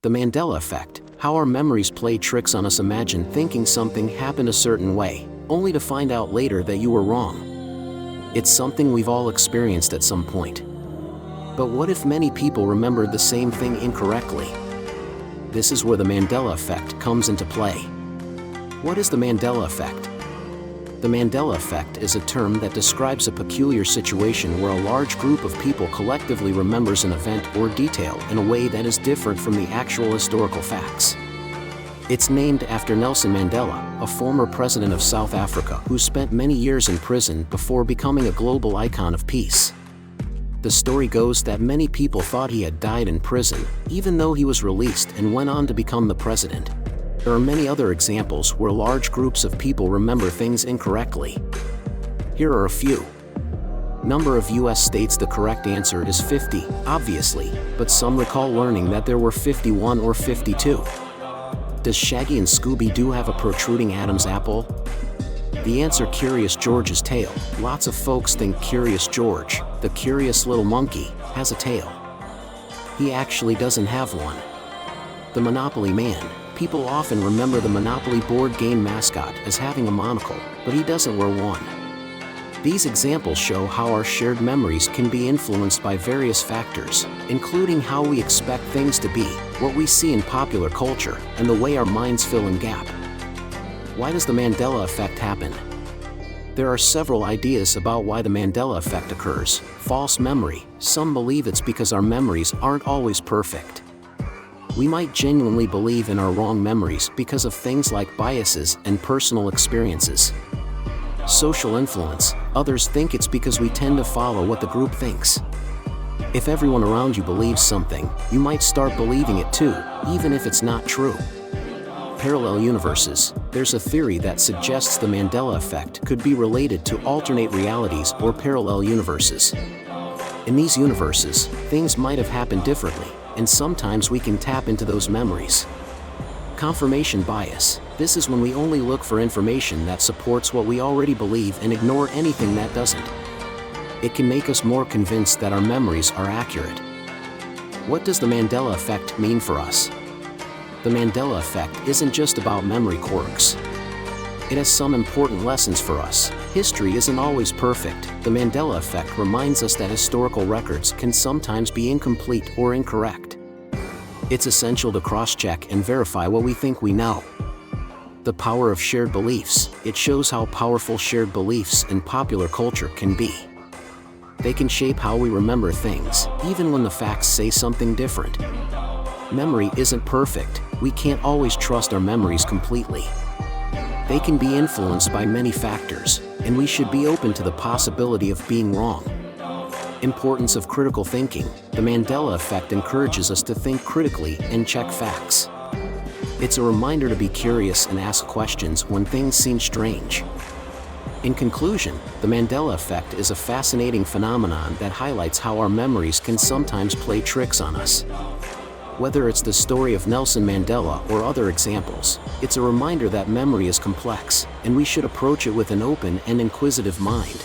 The Mandela effect, how our memories play tricks on us. Imagine thinking something happened a certain way, only to find out later that you were wrong. It's something we've all experienced at some point. But what if many people remembered the same thing incorrectly? This is where the Mandela effect comes into play. What is the Mandela effect? The Mandela effect is a term that describes a peculiar situation where a large group of people collectively remembers an event or detail in a way that is different from the actual historical facts. It's named after Nelson Mandela, a former president of South Africa who spent many years in prison before becoming a global icon of peace. The story goes that many people thought he had died in prison, even though he was released and went on to become the president. There are many other examples where large groups of people remember things incorrectly. Here are a few. Number of US states. The correct answer is 50, obviously, but some recall learning that there were 51 or 52. Does Shaggy and Scooby-Doo have a protruding Adam's apple? The answer: Curious George's tail. Lots of folks think Curious George, the curious little monkey, has a tail. He actually doesn't have one. The Monopoly Man. People often remember the Monopoly board game mascot as having a monocle, but he doesn't wear one. These examples show how our shared memories can be influenced by various factors, including how we expect things to be, what we see in popular culture, and the way our minds fill in gap. Why does the Mandela effect happen? There are several ideas about why the Mandela effect occurs. False memory. Some believe it's because our memories aren't always perfect. We might genuinely believe in our wrong memories because of things like biases and personal experiences. Social influence. Others think it's because we tend to follow what the group thinks. If everyone around you believes something, you might start believing it too, even if it's not true. Parallel universes. There's a theory that suggests the Mandela effect could be related to alternate realities or parallel universes. In these universes, things might have happened differently, and sometimes we can tap into those memories. Confirmation bias. This is when we only look for information that supports what we already believe and ignore anything that doesn't. It can make us more convinced that our memories are accurate. What does the Mandela effect mean for us? The Mandela effect isn't just about memory quirks. It has some important lessons for us. History isn't always perfect. The Mandela effect reminds us that historical records can sometimes be incomplete or incorrect. It's essential to cross-check and verify what we think we know. The power of shared beliefs. It shows how powerful shared beliefs in popular culture can be. They can shape how we remember things, even when the facts say something different. Memory isn't perfect. We can't always trust our memories completely. They can be influenced by many factors, and we should be open to the possibility of being wrong. Importance of critical thinking. The Mandela effect encourages us to think critically and check facts. It's a reminder to be curious and ask questions when things seem strange. In conclusion, the Mandela effect is a fascinating phenomenon that highlights how our memories can sometimes play tricks on us. Whether it's the story of Nelson Mandela or other examples, it's a reminder that memory is complex, and we should approach it with an open and inquisitive mind.